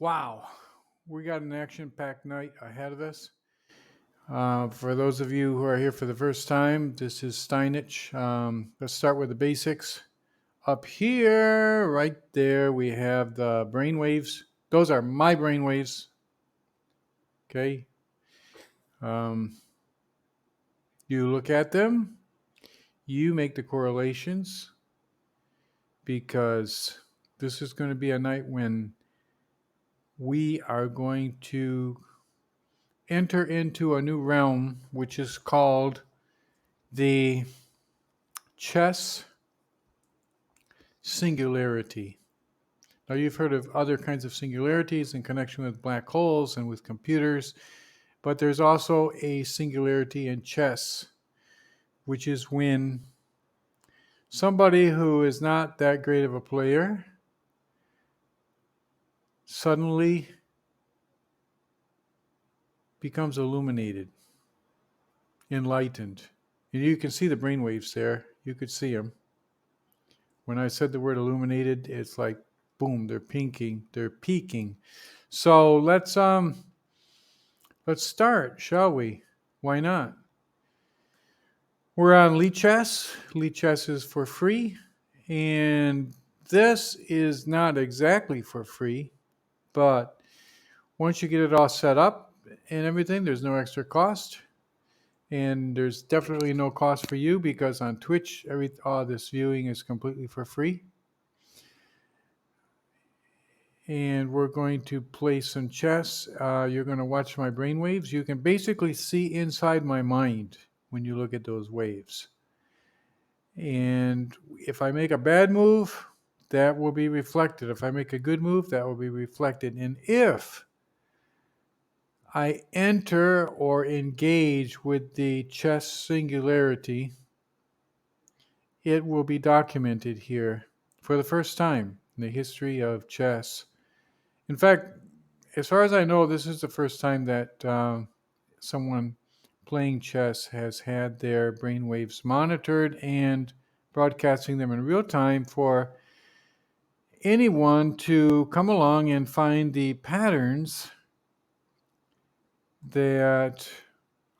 Wow, we got an action-packed night ahead of us. For those of you who are here for the first time, this is Steinich. Let's start with the basics. Up here, right there, we have the brain waves. Those are my brain waves. Okay. Um, you look at them, you make the correlations, because this is going to be a night when we are going to enter into a new realm, which is called the chess singularity. Now, you've heard of other kinds of singularities in connection with black holes and with computers, but there's also a singularity in chess, which is when somebody who is not that great of a player suddenly becomes illuminated, enlightened. And you can see the brainwaves there. You could see them. When I said the word illuminated, it's like boom, they're pinking, they're peaking. So let's start, shall we? Why not? We're on Lichess. Lichess is for free, and this is not exactly for free, but once you get it all set up and everything, there's no extra cost, and there's definitely no cost for you because on Twitch, all this viewing is completely for free. And we're going to play some chess. You're going to watch my brainwaves. You can basically see inside my mind when you look at those waves. And if I make a bad move, that will be reflected. If I make a good move, that will be reflected. And if I enter or engage with the chess singularity, it will be documented here for the first time in the history of chess. In fact, as far as I know, this is the first time that someone playing chess has had their brainwaves monitored and broadcasting them in real time for anyone to come along and find the patterns that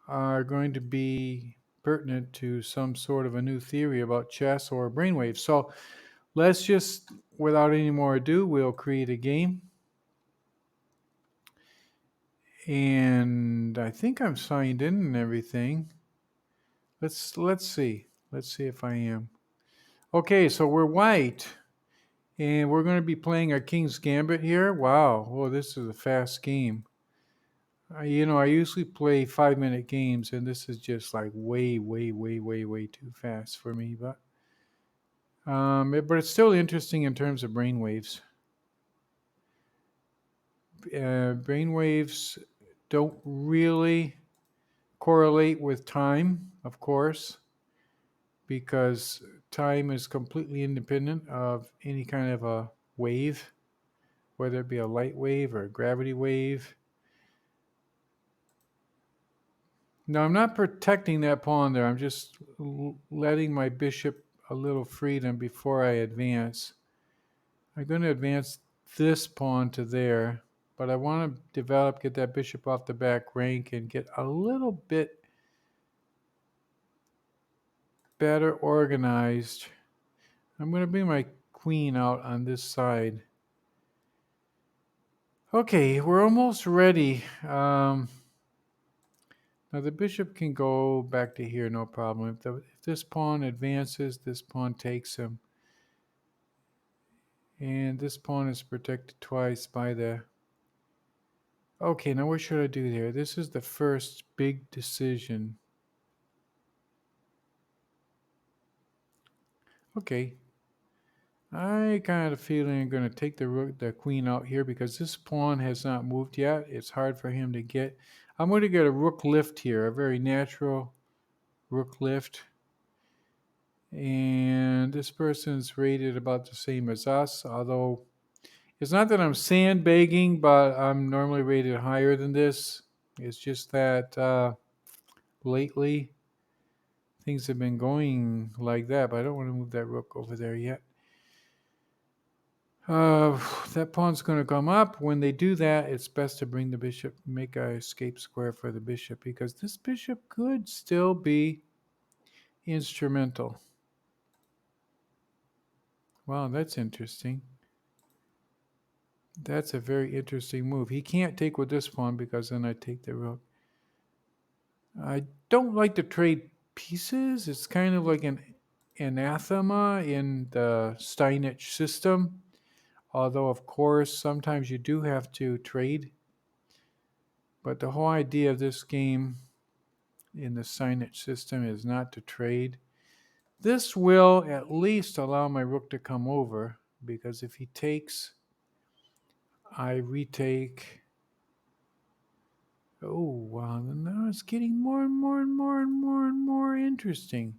are going to be pertinent to some sort of a new theory about chess or brainwaves. So let's just, without any more ado, we'll create a game. And I think I'm signed in and everything. Let's see. Let's see if I am. Okay, so we're white. And we're going to be playing a King's Gambit here. Wow. Oh, this is a fast game. I usually play 5-minute games, and this is just like way, way, way, way, way too fast for me. But it's still interesting in terms of brainwaves. Brainwaves don't really correlate with time, of course, because time is completely independent of any kind of a wave, whether it be a light wave or a gravity wave. No, I'm not protecting that pawn there. I'm just letting my bishop a little freedom before I advance. I'm going to advance this pawn to there, but I want to get that bishop off the back rank and get a little bit better organized. I'm going to bring my queen out on this side. Okay, we're almost ready. Now the bishop can go back to here, no problem. If this pawn advances, this pawn takes him. And this pawn is protected twice by the... Okay, now what should I do here? This is the first big decision. Okay. I kind of feeling I'm going to take the queen out here because this pawn has not moved yet. It's hard for him to get. I'm going to get a rook lift here, a very natural rook lift. And this person's rated about the same as us, although it's not that I'm sandbagging, but I'm normally rated higher than this. It's just that lately things have been going like that, but I don't want to move that rook over there yet. Uh, that pawn's going to come up. When they do that, it's best to bring the bishop, make a escape square for the bishop, because this bishop could still be instrumental. Wow, that's interesting. That's a very interesting move. He can't take with this pawn because then I take the rook. I don't like to trade pieces. It's kind of like an anathema in the Steinitz system. Although, of course, sometimes you do have to trade. But the whole idea of this game in the Steinitz system is not to trade. This will at least allow my rook to come over, because if he takes, I retake. Oh, wow. Now it's getting more and more and more and more and more interesting.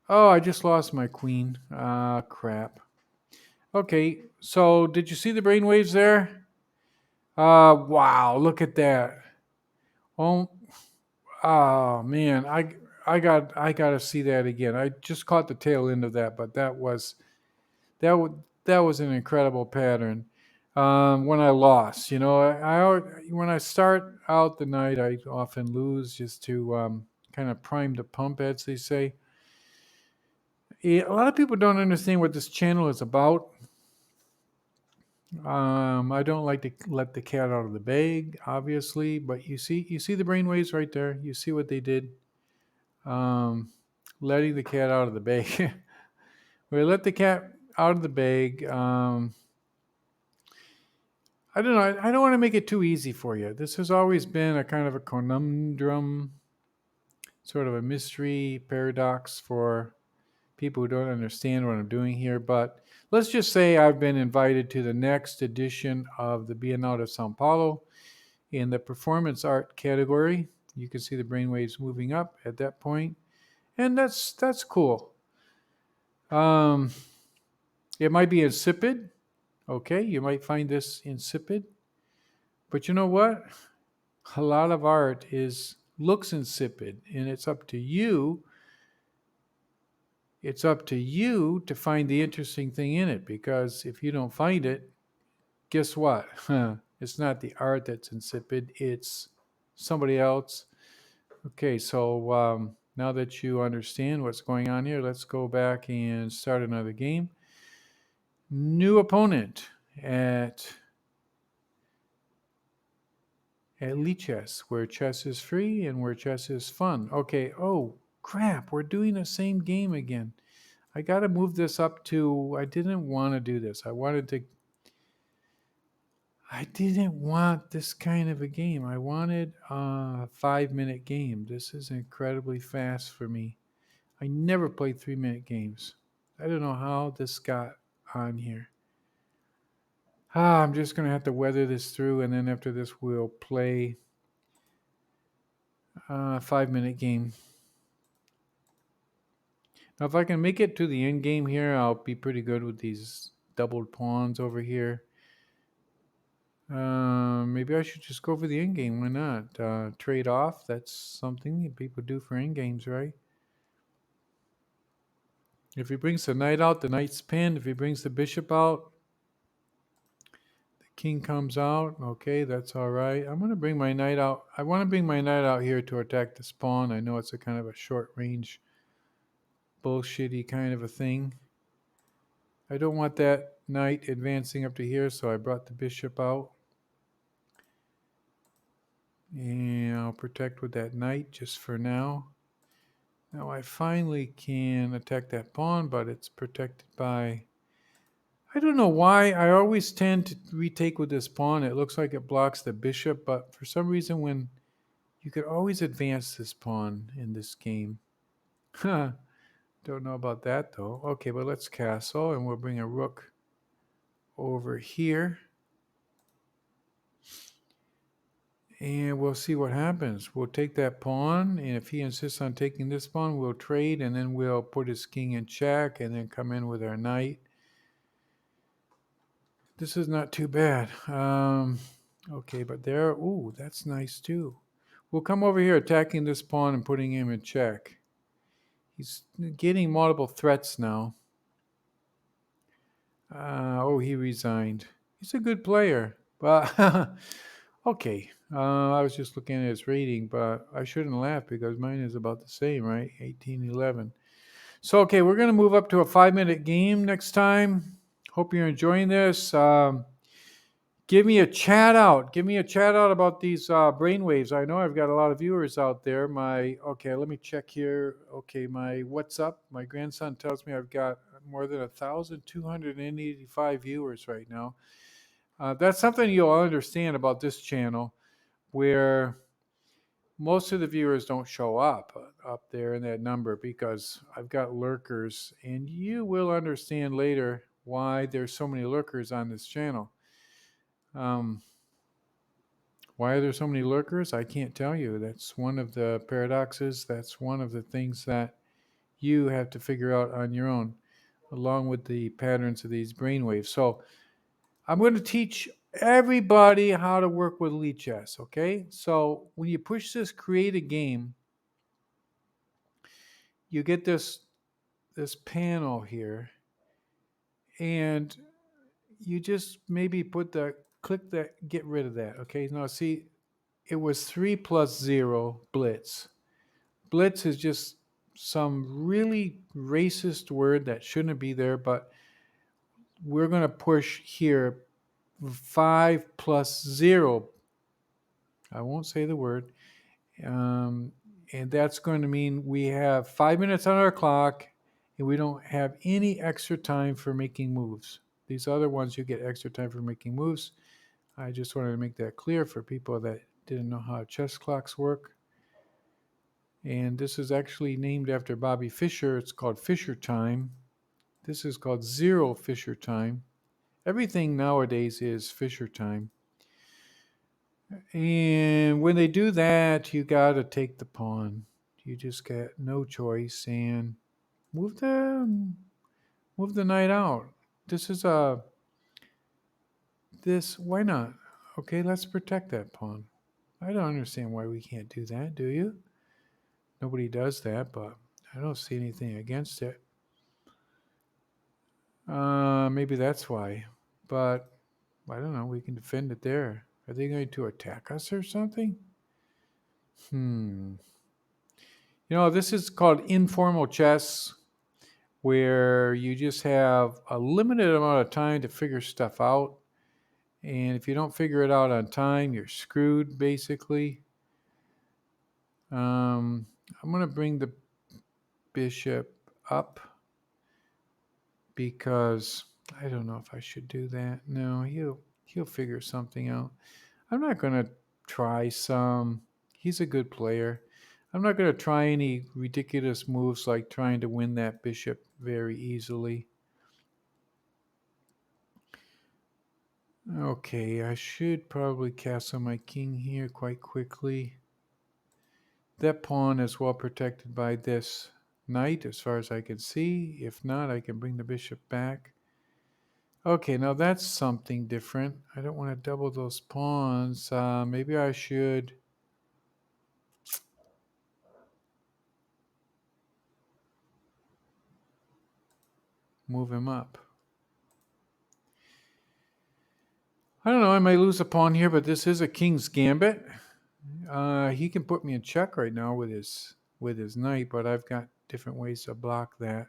Oh, I just lost my queen. Ah, crap. Okay, so did you see the brainwaves there? Wow, look at that. Oh, oh man, I got to see that again. I just caught the tail end of that, but that was that was an incredible pattern. When I lost, when I start out the night, I often lose just to kind of prime the pump, as they say. A lot of people don't understand what this channel is about. I don't like to let the cat out of the bag, obviously, but you see the brainwaves right there. You see what they did, um, letting the cat out of the bag. We let the cat out of the bag. I don't know. I don't want to make it too easy for you. This has always been a kind of a conundrum, sort of a mystery paradox for people who don't understand what I'm doing here. But let's just say I've been invited to the next edition of the Biennale de Sao Paulo in the performance art category. You can see the brainwaves moving up at that point, and that's cool. Um, it might be insipid. Okay, you might find this insipid, but you know what? A lot of art is looks insipid, and it's up to you. It's up to you to find the interesting thing in it, because if you don't find it, guess what? It's not the art that's insipid, it's somebody else. Okay, so now that you understand what's going on here, let's go back and start another game. New opponent at Lichess, where chess is free and where chess is fun. Okay, oh crap, we're doing the same game again. I got to move this up to, I didn't want to do this. I didn't want this kind of a game. I wanted a 5-minute game. This is incredibly fast for me. I never played 3-minute games. I don't know how this got on here. I'm just going to have to weather this through, and then after this, we'll play a 5-minute game. Now, if I can make it to the end game here, I'll be pretty good with these doubled pawns over here. Maybe I should just go for the end game. Why not? Trade off. That's something that people do for end games, right? If he brings the knight out, the knight's pinned. If he brings the bishop out, the king comes out. Okay, that's all right. I'm going to bring my knight out. I want to bring my knight out here to attack the pawn. I know it's a kind of a short range, bullshitty kind of a thing. I don't want that knight advancing up to here, so I brought the bishop out. And I'll protect with that knight just for now. Now I finally can attack that pawn, but it's protected by... I don't know why. I always tend to retake with this pawn. It looks like it blocks the bishop, but for some reason when you could always advance this pawn in this game. Huh. Don't know about that though. Okay, but let's castle and we'll bring a rook over here. And we'll see what happens. We'll take that pawn, and if he insists on taking this pawn, we'll trade, and then we'll put his king in check, and then come in with our knight. This is not too bad. Okay, but there, ooh, that's nice too. We'll come over here attacking this pawn and putting him in check. He's getting multiple threats now. Oh, he resigned. He's a good player, but okay. I was just looking at his rating, but I shouldn't laugh because mine is about the same, right? 18-11. So, okay, we're going to move up to a 5-minute game next time. Hope you're enjoying this. Give me a chat out. Give me a chat out about these brainwaves. I know I've got a lot of viewers out there. Let me check here. Okay, my what's up? My grandson tells me I've got more than 1,285 viewers right now. That's something you'll understand about this channel, where most of the viewers don't show up there in that number because I've got lurkers, and you will understand later why there's so many lurkers on this channel. Um, Why are there so many lurkers? I can't tell you. That's one of the paradoxes. That's one of the things that you have to figure out on your own, along with the patterns of these brainwaves. So I'm going to teach everybody how to work with lead chess, okay? So when you push this create a game, you get this panel here, and you just maybe click that, get rid of that, okay? Now see, it was 3 plus 0 blitz. Blitz is just some really racist word that shouldn't be there, but we're going to push here 5 plus 0. I won't say the word. Um, and that's going to mean we have 5 minutes on our clock and we don't have any extra time for making moves. These other ones, you get extra time for making moves. I just wanted to make that clear for people that didn't know how chess clocks work. And this is actually named after Bobby Fischer. It's called Fischer time. This is called zero Fischer time. Everything nowadays is Fischer time. And when they do that, you got to take the pawn. You just got no choice and move the knight out. This is a this why not? Okay, let's protect that pawn. I don't understand why we can't do that, do you? Nobody does that, but I don't see anything against it. Maybe that's why. But I don't know. We can defend it there. Are they going to attack us or something? Hmm. This is called informal chess, where you just have a limited amount of time to figure stuff out. And if you don't figure it out on time, you're screwed, basically. I'm going to bring the bishop up because I don't know if I should do that. No, he'll figure something out. I'm not going to try some. He's a good player. I'm not going to try any ridiculous moves like trying to win that bishop very easily. Okay, I should probably castle my king here quite quickly. That pawn is well protected by this knight as far as I can see. If not, I can bring the bishop back. Okay, now that's something different. I don't want to double those pawns. Maybe I should move him up. I don't know, I may lose a pawn here, but this is a king's gambit. He can put me in check right now with his knight, but I've got different ways to block that.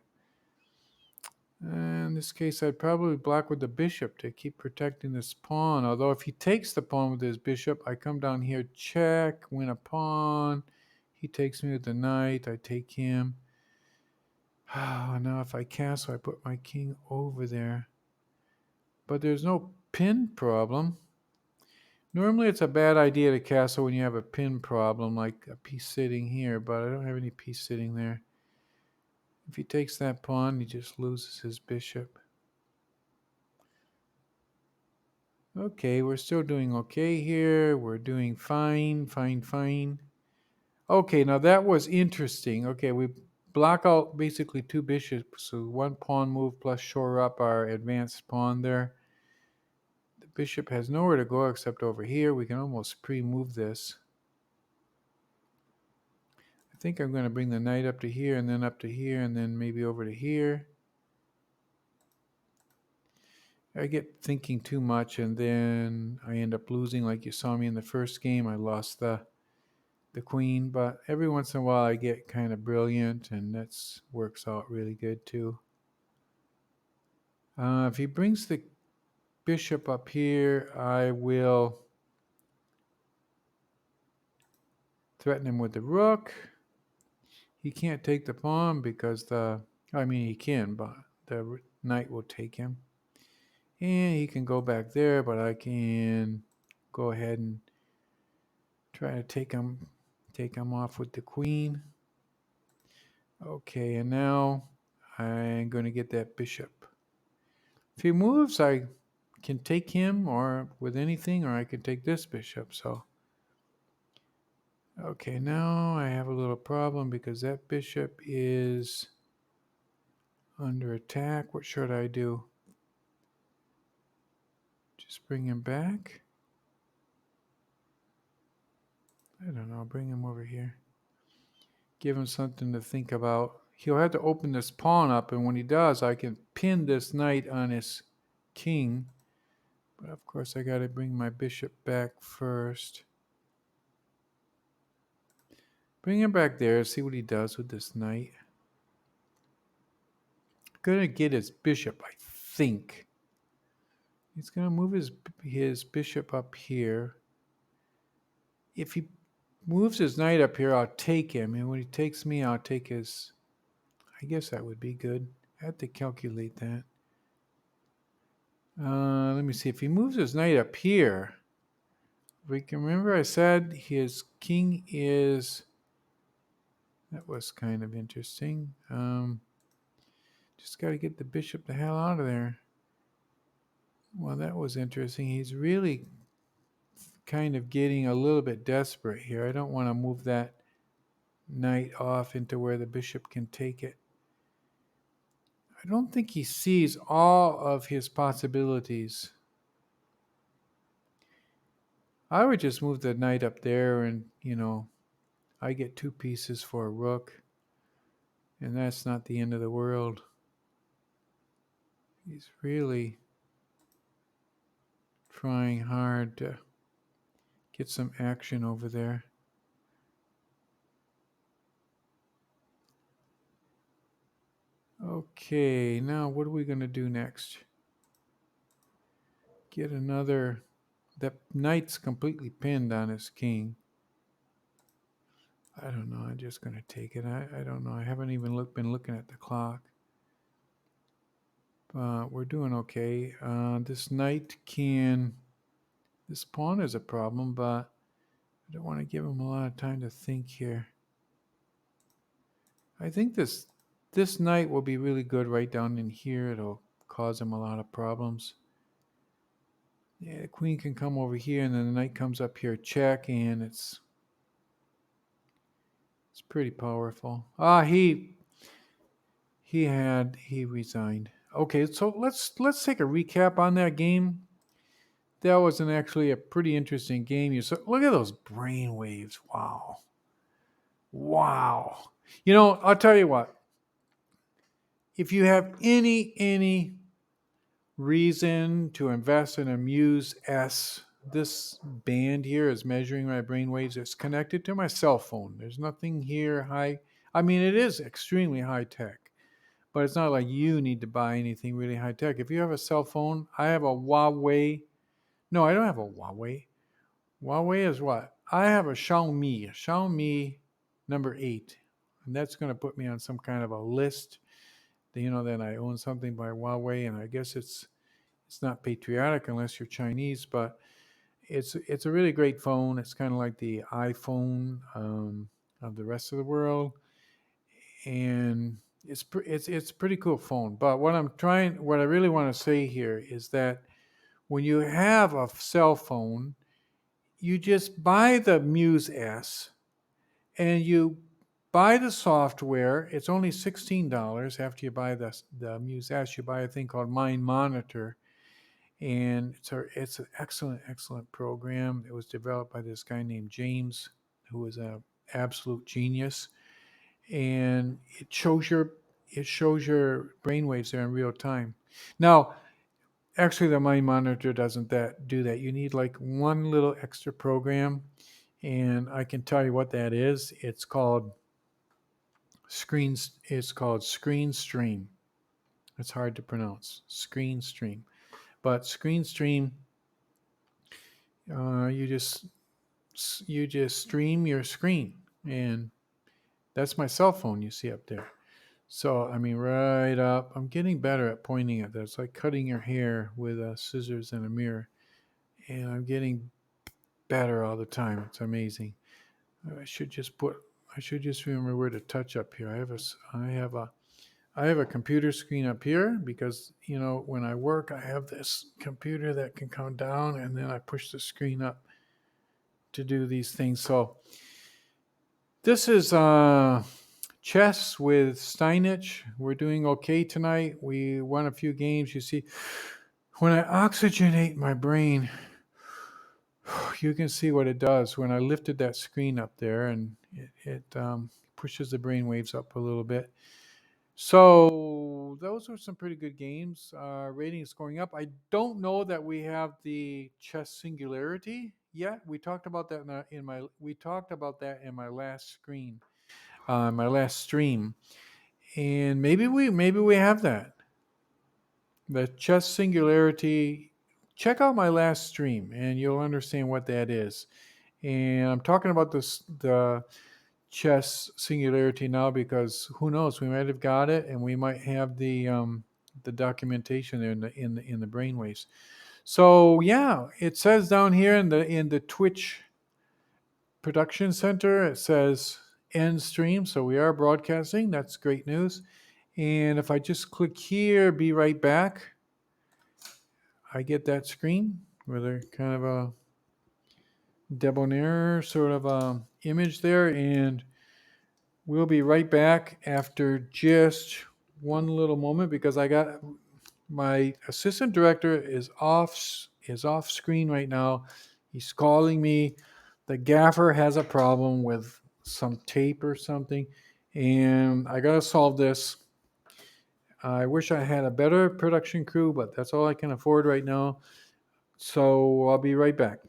In this case, I'd probably block with the bishop to keep protecting this pawn. Although if he takes the pawn with his bishop, I come down here, check, win a pawn. He takes me with the knight. I take him. Now if I castle, I put my king over there. But there's no pin problem. Normally it's a bad idea to castle when you have a pin problem, like a piece sitting here, but I don't have any piece sitting there. If he takes that pawn, he just loses his bishop. Okay, we're still doing okay here. We're doing fine, fine, fine. Okay, now that was interesting. Okay, we block out basically two bishops, so one pawn move plus shore up our advanced pawn there. The bishop has nowhere to go except over here. We can almost pre-move this. I think I'm going to bring the knight up to here and then up to here and then maybe over to here. I get thinking too much, and then I end up losing. Like you saw me in the first game, I lost the queen. But every once in a while, I get kind of brilliant, and that's works out really good too. If he brings the bishop up here, I will threaten him with the rook. He can't take the pawn because I mean, he can, but the knight will take him. And he can go back there, but I can go ahead and try to take him off with the queen. Okay, and now I'm going to get that bishop. If he moves, I can take him or with anything, or I can take this bishop. So, okay, now I have a little problem because that bishop is under attack. What should I do? Just bring him back? I don't know. Bring him over here. Give him something to think about. He'll have to open this pawn up, and when he does, I can pin this knight on his king. But of course, I got to bring my bishop back first. Bring him back there, see what he does with this knight. Gonna get his bishop, I think. He's gonna move his bishop up here. If he moves his knight up here, I'll take him, and when he takes me, I'll take his. I guess that would be good. I have to calculate that. Let me see. If he moves his knight up here, we can remember I said his king is. That was kind of interesting. Just got to get the bishop the hell out of there. Well, that was interesting. He's really kind of getting a little bit desperate here. I don't want to move that knight off into where the bishop can take it. I don't think he sees all of his possibilities. I would just move the knight up there and, I get 2 pieces for a rook. And that's not the end of the world. He's really trying hard to get some action over there. Okay, now what are we going to do next? Get another. That knight's completely pinned on his king. I don't know. I'm just going to take it. I don't know. I haven't even been looking at the clock. We're doing okay. This knight can. This pawn is a problem, but I don't want to give him a lot of time to think here. I think this knight will be really good right down in here. It'll cause him a lot of problems. Yeah, the queen can come over here, and then the knight comes up here, check, and it's pretty powerful. He resigned. Okay, so let's take a recap on that game. That was actually a pretty interesting game. Look at those brain waves. Wow. I'll tell you what. If you have any reason to invest in a Muse S, this band here is measuring my brain waves. It's connected to my cell phone. There's nothing here high. I mean, it is extremely high tech. But it's not like you need to buy anything really high tech. If you have a cell phone, I have a Huawei. No, I don't have a Huawei. Huawei is what? I have a Xiaomi number 8. And that's going to put me on some kind of a list. That I own something by Huawei, and I guess it's not patriotic unless you're Chinese, but it's a really great phone. It's kind of like the iPhone of the rest of the world, and it's a pretty cool phone. But what I really want to say here is that when you have a cell phone, you just buy the Muse S, and you buy the software. It's only $16 after you buy the Muse S. You buy a thing called Mind Monitor, and it's an excellent program. It was developed by this guy named James, who is an absolute genius, and it shows your brainwaves there in real time. Now, Actually, the Mind Monitor doesn't that do that. You need like one little extra program, and I can tell you what that is. It's called Screen Stream. It's hard to pronounce. Screen Stream. But Screen Stream, you just stream your screen, and that's my cell phone you see up there. So I mean, right up. I'm getting better at pointing at that. It's like cutting your hair with scissors and a mirror, and I'm getting better all the time. It's amazing. I should just put. I should just remember where to touch up here. I have a computer screen up here because when I work, I have this computer that can come down, and then I push the screen up to do these things. So this is chess with Steinich. We're doing okay tonight. We won a few games. You see, when I oxygenate my brain, you can see what it does. When I lifted that screen up there, and it pushes the brain waves up a little bit. So those were some pretty good games. Ratings going up. I don't know that we have the chess singularity yet. We talked about that in my last my last stream, and maybe we have that. The chess singularity. Check out my last stream, and you'll understand what that is. And I'm talking about the chess singularity now because who knows, we might have got it, and we might have the documentation there in the brainwaves. So yeah, it says down here in the Twitch production center, it says end stream, so we are broadcasting. That's great news. And if I just click here, be right back, I get that screen with a kind of a debonair sort of image there, and we'll be right back after just one little moment because I got my assistant director is off screen right now. He's calling me. The gaffer has a problem with some tape or something, and I got to solve this. I wish I had a better production crew, but that's all I can afford right now. So I'll be right back.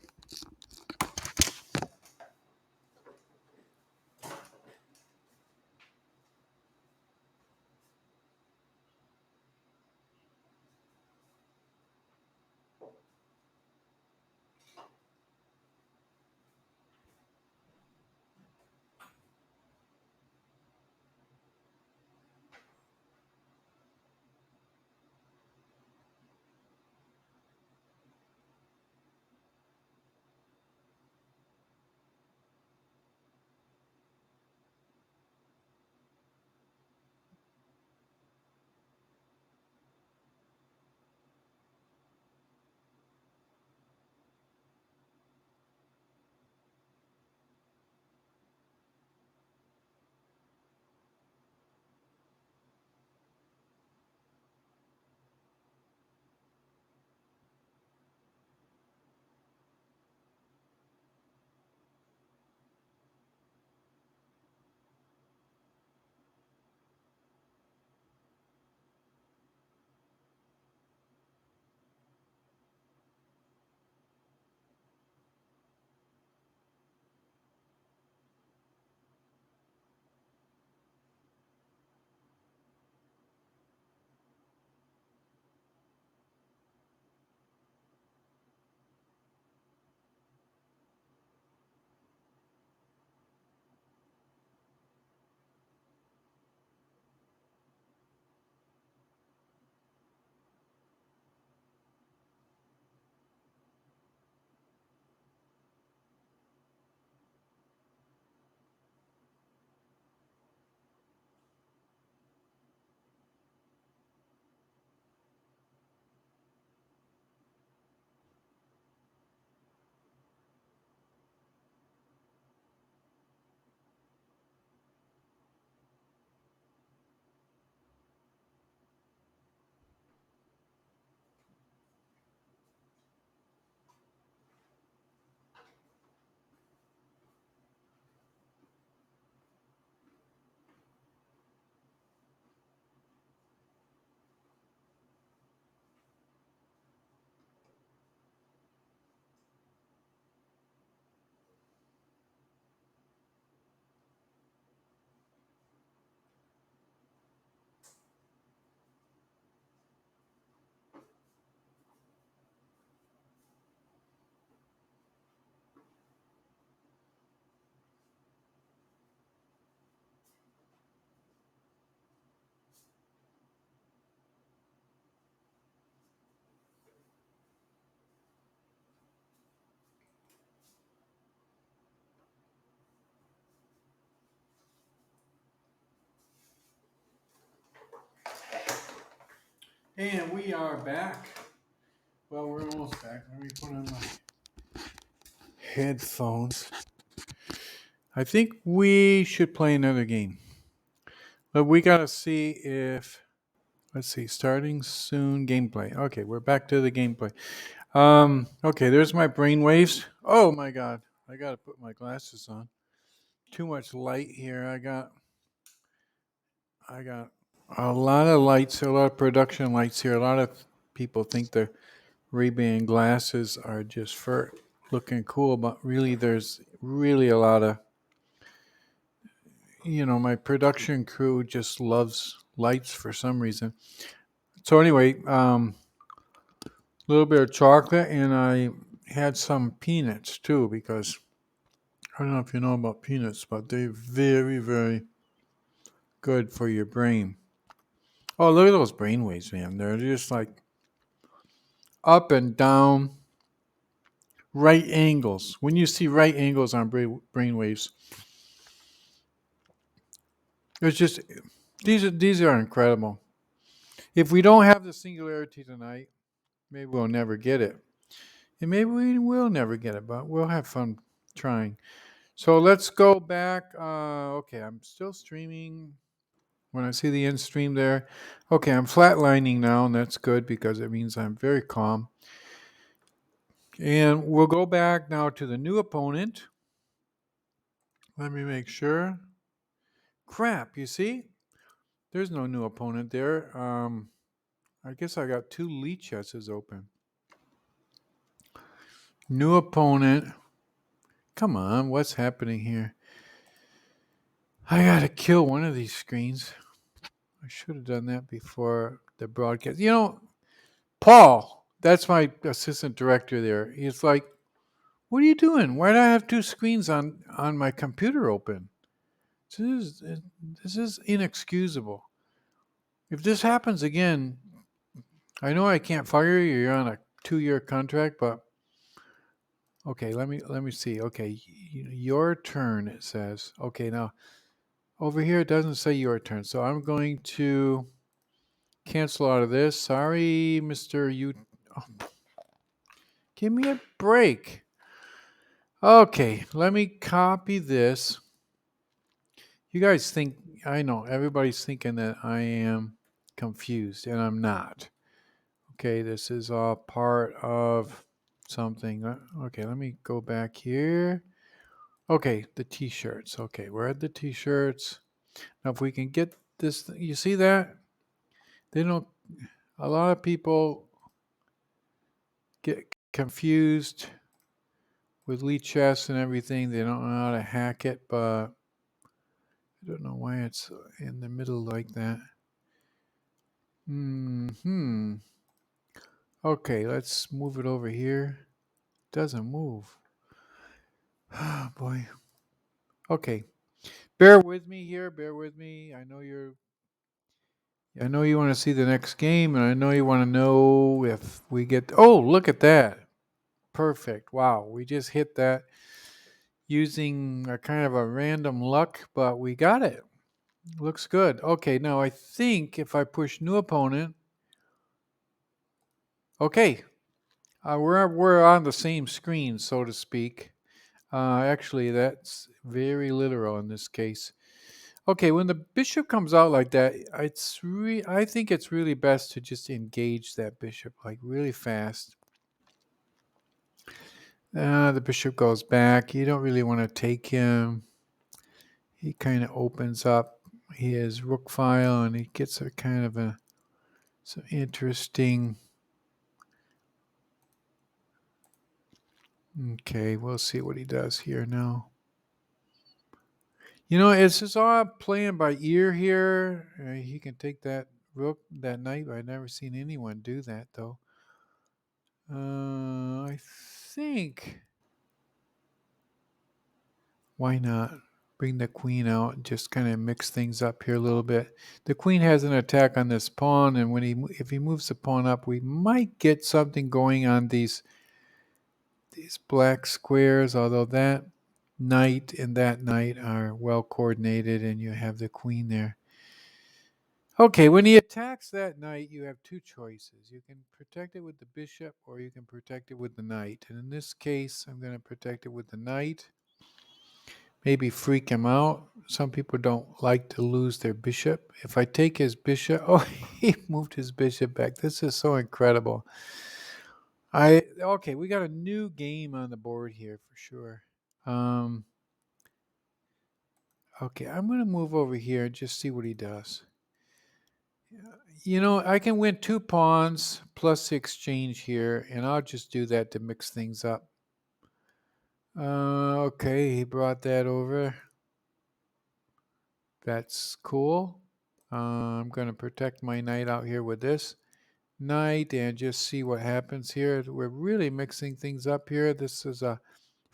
And we are back. Well, we're almost back. Let me put on my headphones. I think we should play another game. But we got to see if. Let's see. Starting soon. Gameplay. Okay, we're back to the gameplay. Okay, there's my brainwaves. Oh my god. I got to put my glasses on. Too much light here. I got a lot of lights, a lot of production lights here. A lot of people think the Ray-Ban glasses are just for looking cool, but really there's really a lot of, my production crew just loves lights for some reason. So anyway, a little bit of chocolate, and I had some peanuts too, because I don't know if you know about peanuts, but they're very, very good for your brain. Oh, look at those brain waves, man. They're just like up and down, right angles. When you see right angles on brain waves, it's just these are incredible. If we don't have the singularity tonight, maybe we'll never get it. And maybe we will never get it, but we'll have fun trying. So let's go back. Okay, I'm still streaming. When I see the end stream there, okay, I'm flatlining now, and that's good because it means I'm very calm. And we'll go back now to the new opponent. Let me make sure. Crap, you see? There's no new opponent there. I guess I got two Lichesses open. New opponent. Come on, what's happening here? I gotta kill one of these screens. I should have done that before the broadcast. Paul, that's my assistant director there. He's like, "What are you doing? Why do I have two screens on my computer open? This is inexcusable. If this happens again, I know I can't fire you. You're on a 2-year contract, but okay, let me see. Okay, your turn, it says. Okay, now over here it doesn't say your turn. So I'm going to cancel out of this. Sorry, Mr. You. Oh, give me a break. Okay, let me copy this. You guys think, I know, everybody's thinking that I am confused, and I'm not. Okay, this is all part of something. Okay, let me go back here. Okay, the t-shirts. Okay, we're at the t-shirts. Now, if we can get this, you see that? They don't, a lot of people get confused with Lee Chess and everything. They don't know how to hack it, but I don't know why it's in the middle like that. Okay, let's move it over here. Doesn't move. Oh boy. Okay. Bear with me here. Bear with me. I know you want to see the next game, and I know you want to know if we get. Oh, look at that! Perfect. Wow, we just hit that using a kind of a random luck, but we got it. Looks good. Okay, now I think if I push new opponent, okay, we're on the same screen, so to speak. Actually, that's very literal in this case. Okay, when the bishop comes out like that, I think it's really best to just engage that bishop like really fast. The bishop goes back. You don't really want to take him. He kind of opens up his rook file, and he gets a kind of some interesting. Okay, we'll see what he does here now. It's just all playing by ear here. He can take that rook, that knight. I've never seen anyone do that, though. I think. Why not bring the queen out and just kind of mix things up here a little bit? The queen has an attack on this pawn, and if he moves the pawn up, we might get something going on these black squares. Although that knight and that knight are well coordinated, and you have the queen there. Okay, when he attacks that knight, you have two choices. You can protect it with the bishop or you can protect it with the knight. And in this case, I'm going to protect it with the knight. Maybe freak him out. Some people don't like to lose their bishop. If I take his bishop, oh, he moved his bishop back. This is so incredible. Okay, we got a new game on the board here for sure. Um, okay, I'm going to move over here and just see what he does. I can win 2 pawns plus the exchange here, and I'll just do that to mix things up. Okay, he brought that over. That's cool. I'm going to protect my knight out here with this knight and just see what happens here. We're really mixing things up here. This is a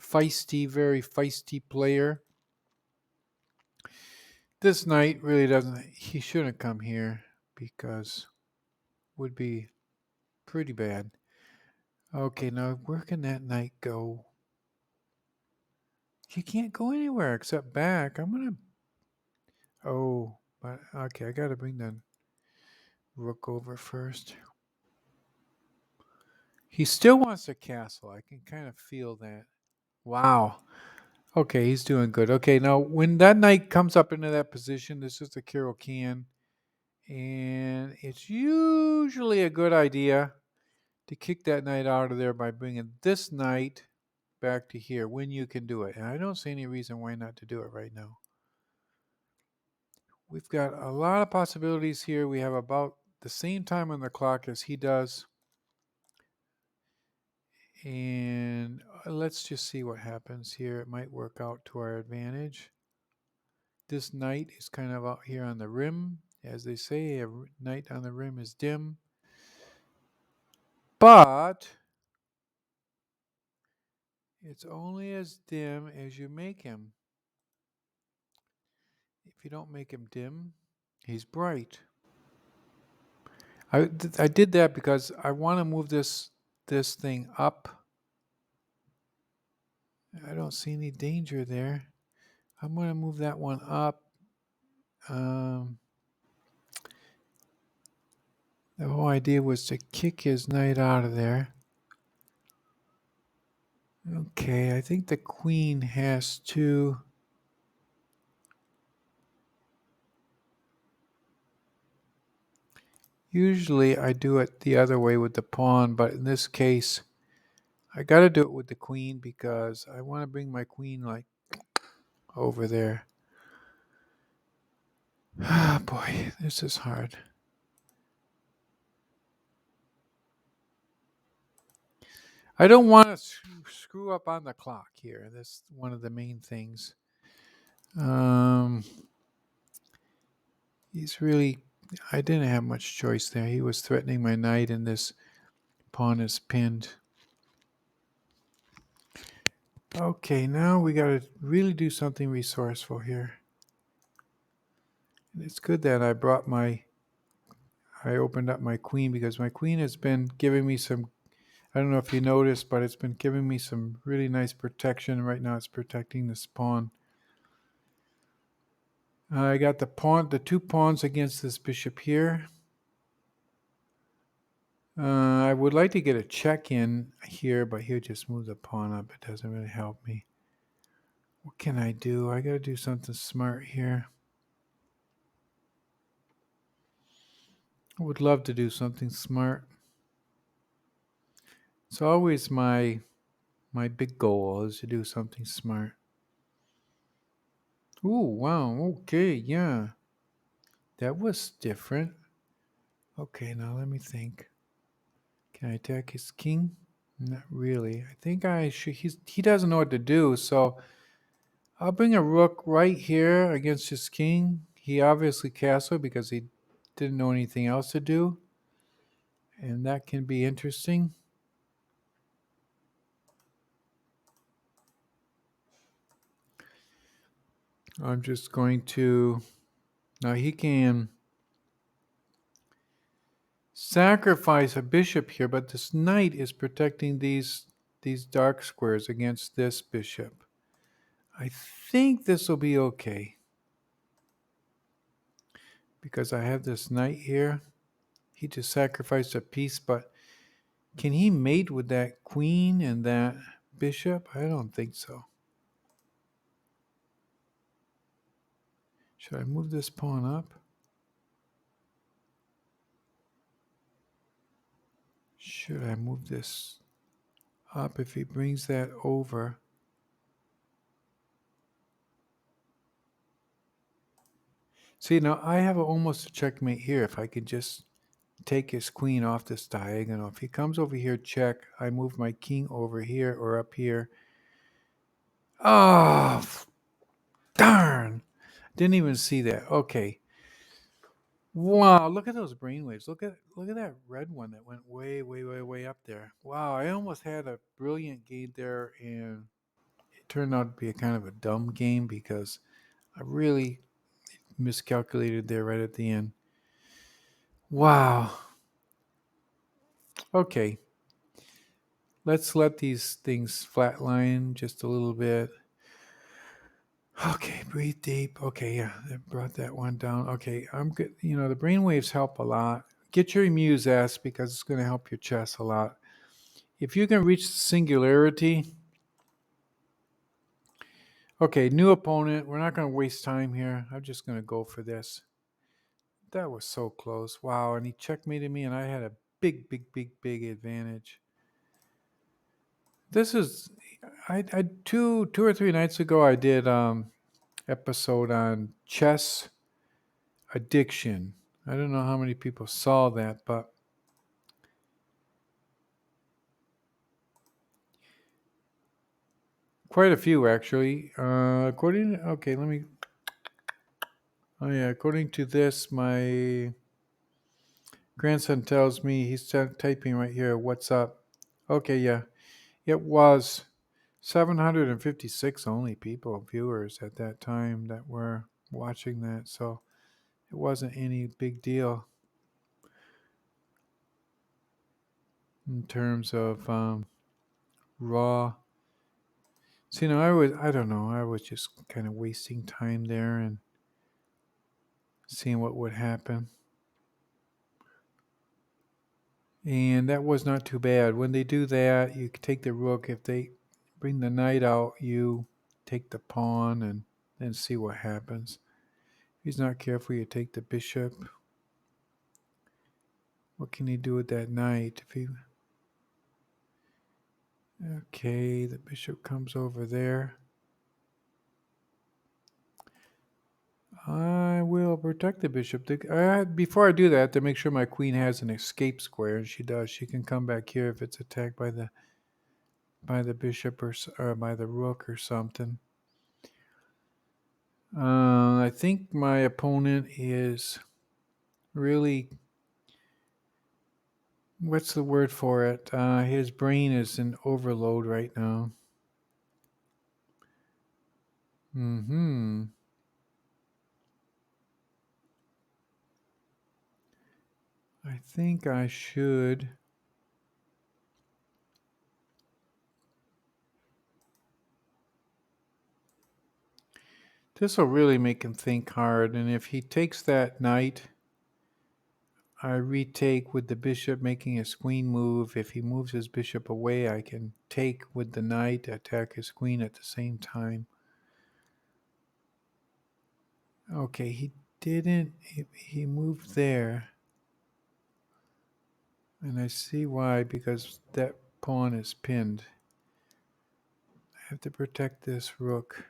very feisty player. This knight really he shouldn't come here because it would be pretty bad. Okay, now where can that knight go? He can't go anywhere except back. Oh, but okay, I gotta bring the rook over first. He still wants a castle. I can kind of feel that. Wow. Okay, he's doing good. Okay, now when that knight comes up into that position, this is the Kiro can, and it's usually a good idea to kick that knight out of there by bringing this knight back to here when you can do it. And I don't see any reason why not to do it right now. We've got a lot of possibilities here. We have about the same time on the clock as he does. And let's just see what happens here. It might work out to our advantage. This knight is kind of out here on the rim. As they say, a knight on the rim is dim. But it's only as dim as you make him. If you don't make him dim, he's bright. I did that because I want to move this thing up. I don't see any danger there. I'm going to move that one up. The whole idea was to kick his knight out of there. Okay, I think the queen has to... Usually I do it the other way with the pawn, but in this case, I got to do it with the queen because I want to bring my queen like over there. Ah, boy, this is hard. I don't want to screw up on the clock here. That's one of the main things. He's really... I didn't have much choice there. He was threatening my knight and this pawn is pinned. Okay, now we got to really do something resourceful here. And it's good that I opened up my queen because my queen has been giving me some... I don't know if you noticed, but it's been giving me some really nice protection. Right now it's protecting this pawn. I got the 2 pawns against this bishop here. I would like to get a check in here, but he'll just move the pawn up. It doesn't really help me. What can I do? I got to do something smart here. I would love to do something smart. It's always my big goal is to do something smart. Ooh, wow. Okay, yeah. That was different. Okay, now let me think. Can I attack his king? Not really. I think I should. He doesn't know what to do, so I'll bring a rook right here against his king. He obviously castled because he didn't know anything else to do, and that can be interesting. I'm just going to... Now he can sacrifice a bishop here, but this knight is protecting these dark squares against this bishop. I think this will be okay. because I have this knight here. He just sacrificed a piece, but can he mate with that queen and that bishop? I don't think so. Should I move this pawn up? Should I move this up if he brings that over? See, now I have almost a checkmate here if I could just take his queen off this diagonal. If he comes over here, check. I move my king over here or up here. Oh, darn. Didn't even see that. Okay. Wow, look at those brainwaves. Look at that red one that went way, way, way, way up there. Wow, I almost had a brilliant game there, and it turned out to be a kind of a dumb game because I really miscalculated there right at the end. Wow. Okay. Let's let these things flatline just a little bit. Okay, breathe deep. Okay, yeah, that brought that one down. Okay, I'm good. The brainwaves help a lot. Get your Muse S because it's going to help your chest a lot. If you can reach the singularity, okay, new opponent. We're not going to waste time here. I'm just going to go for this. That was so close. Wow, and he checkmated me, and I had a big, big, big, big advantage. This is, I two or three nights ago, I did episode on chess addiction. I don't know how many people saw that, but quite a few actually. Okay, let me. Oh yeah, according to this, my grandson tells me he's typing right here. What's up? Okay, yeah, it was 756 only people, viewers at that time that were watching that, so it wasn't any big deal in terms of raw. So, I don't know, I was just kind of wasting time there and seeing what would happen. And that was not too bad. When they do that, you take the rook. If they bring the knight out, you take the pawn and then see what happens. If he's not careful, you take the bishop. What can he do with that knight? Okay, the bishop comes over there. I will protect the bishop. Before I do that, I have to make sure my queen has an escape square, and she does. She can come back here if it's attacked by the bishop or by the rook or something. I think my opponent is really, what's the word for it? His brain is in overload right now. Hmm. I think I should. This will really make him think hard. And if he takes that knight, I retake with the bishop making his queen move. If he moves his bishop away, I can take with the knight, attack his queen at the same time. Okay, he didn't. He moved there. And I see why, because that pawn is pinned. I have to protect this rook.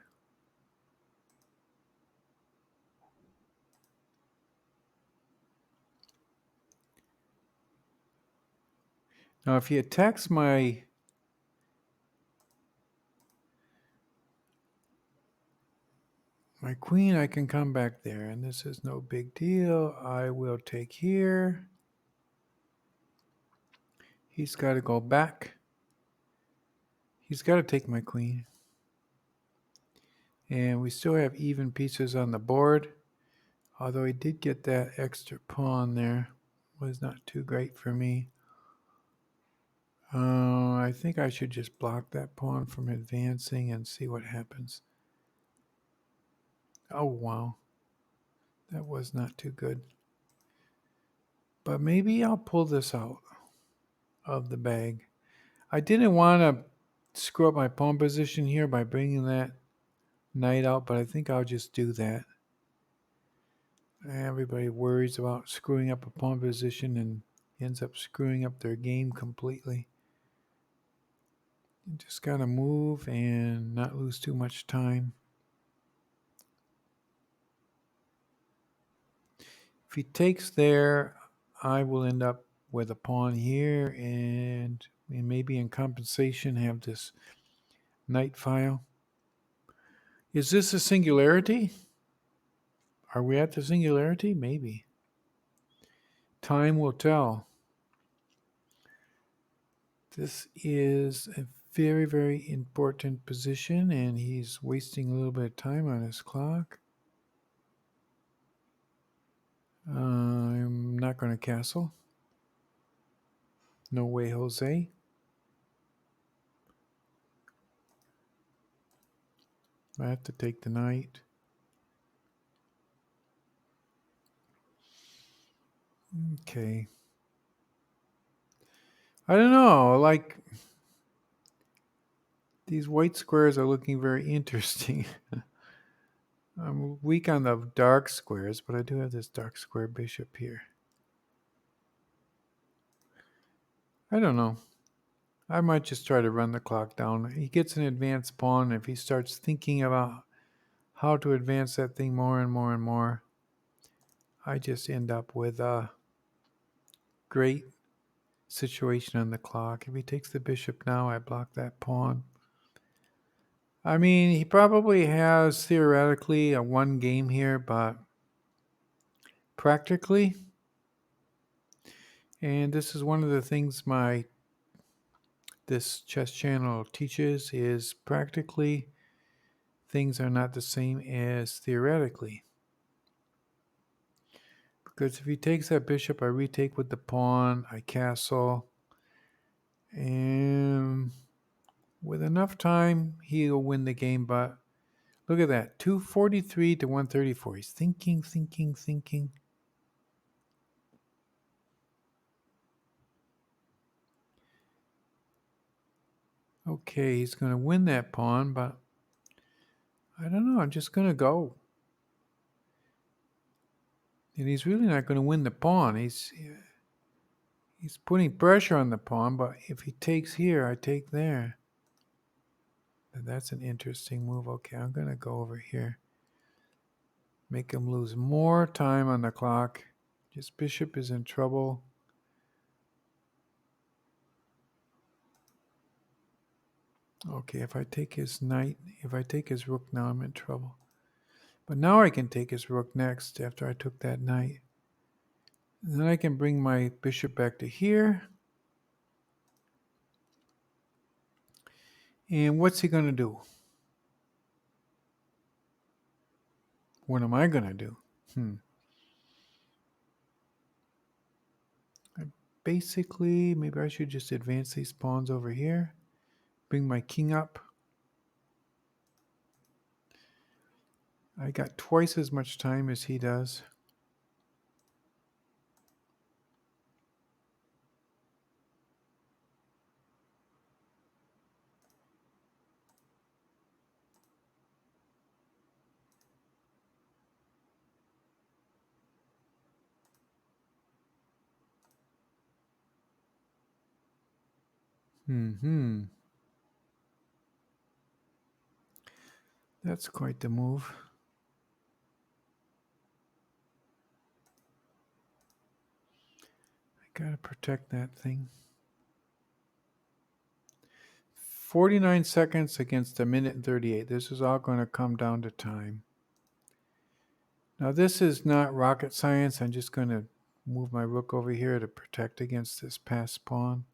Now, if he attacks my queen, I can come back there, and this is no big deal. I will take here. He's got to go back. He's got to take my queen. And we still have even pieces on the board. Although he did get that extra pawn there. Was not too great for me. I think I should just block that pawn from advancing and see what happens. Oh, wow. That was not too good. But maybe I'll pull this out of the bag. I didn't want to screw up my pawn position here by bringing that knight out, but I think I'll just do that. Everybody worries about screwing up a pawn position and ends up screwing up their game completely. You just got to move and not lose too much time. If he takes there, I will end up with a pawn here and maybe in compensation have this knight file. Is this a singularity? Are we at the singularity? Maybe. Time will tell. This is a very, very important position, and he's wasting a little bit of time on his clock. I'm not going to castle. No way, Jose. I have to take the knight. Okay. I don't know. Like, these white squares are looking very interesting. I'm weak on the dark squares, but I do have this dark square bishop here. I don't know. I might just try to run the clock down. He gets an advanced pawn. If he starts thinking about how to advance that thing more and more and more, I just end up with a great situation on the clock. If he takes the bishop now, I block that pawn. I mean, he probably has theoretically a one game here, but practically, and this is one of the things this chess channel teaches, is practically things are not the same as theoretically. Because if he takes that bishop, I retake with the pawn, I castle, and with enough time, he'll win the game. But look at that, 243 to 134. He's thinking. Okay, he's going to win that pawn, but I don't know. I'm just going to go. And he's really not going to win the pawn. He's putting pressure on the pawn, but if he takes here, I take there. That's an interesting move. Okay, I'm going to go over here. Make him lose more time on the clock. His bishop is in trouble. Okay, if I take his knight, if I take his rook now, I'm in trouble. But now I can take his rook next after I took that knight. And then I can bring my bishop back to here. And what's he going to do? What am I going to do? Basically, maybe I should just advance these pawns over here. Bring my king up. I got twice as much time as he does. That's quite the move. I gotta protect that thing. 49 seconds against a minute and 38. This is all going to come down to time. Now, this is not rocket science. I'm just going to move my rook over here to protect against this passed pawn.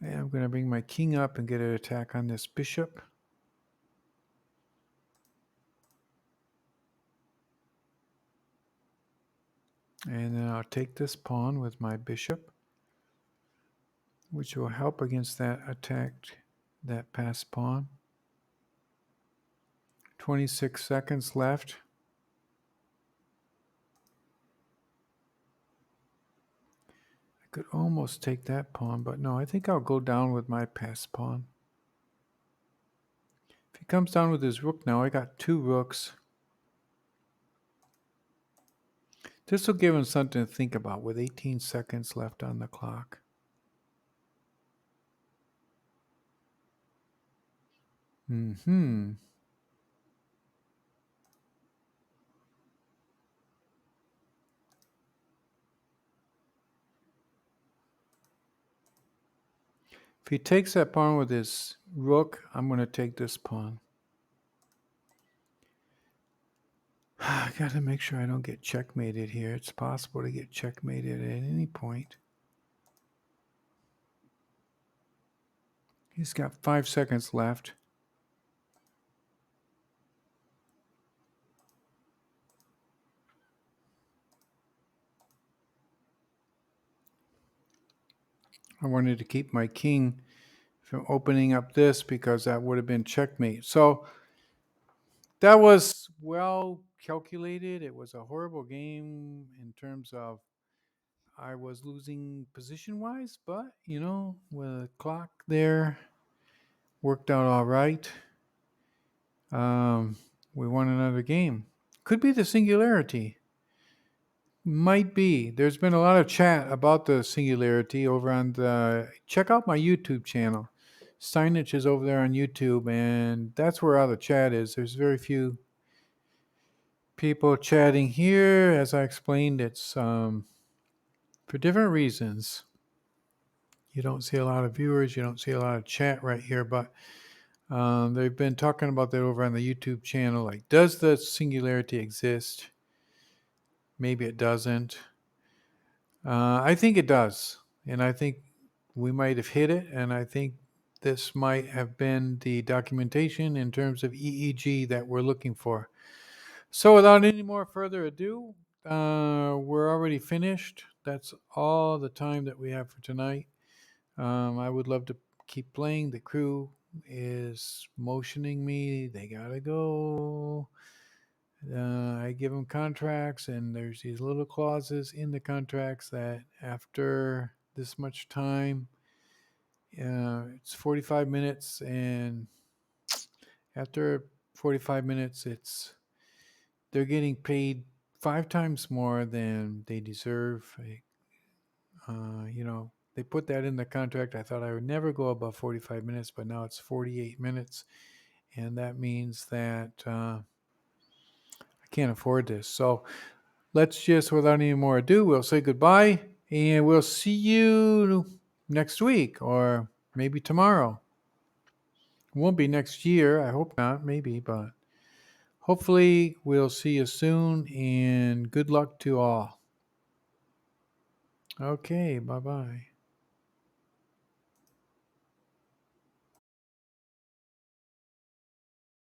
And I'm going to bring my king up and get an attack on this bishop. And then I'll take this pawn with my bishop, which will help against that attack, that passed pawn. 26 seconds left. I could almost take that pawn, but no, I think I'll go down with my passed pawn. If he comes down with his rook now, I got 2 rooks. This will give him something to think about with 18 seconds left on the clock. Mm-hmm. If he takes that pawn with his rook, I'm going to take this pawn. I got to make sure I don't get checkmated here. It's possible to get checkmated at any point. He's got 5 seconds left. I wanted to keep my king from opening up this because that would have been checkmate. So that was well calculated. It was a horrible game in terms of I was losing position wise, but with the clock there, worked out all right. We won another game. Could be the Singularity. Might be. There's been a lot of chat about the Singularity over on the. Check out my YouTube channel. Signage is over there on YouTube, and that's where all the chat is. There's very few people chatting here. As I explained, it's for different reasons. You don't see a lot of viewers. You don't see a lot of chat right here, but they've been talking about that over on the YouTube channel. Like, does the Singularity exist? Maybe it doesn't. I think it does. And I think we might have hit it. And I think this might have been the documentation in terms of EEG that we're looking for. So without any more further ado, we're already finished. That's all the time that we have for tonight. I would love to keep playing. The crew is motioning me. They got to go. I give them contracts, and there's these little clauses in the contracts that after this much time, it's 45 minutes, and after 45 minutes, they're getting paid 5 times more than they deserve. They put that in the contract. I thought I would never go above 45 minutes, but now it's 48 minutes, and that means that I can't afford this. So let's just, without any more ado, we'll say goodbye, and we'll see you next week or maybe tomorrow. It won't be next year. I hope not, maybe, but hopefully we'll see you soon, and good luck to all. Okay, bye-bye.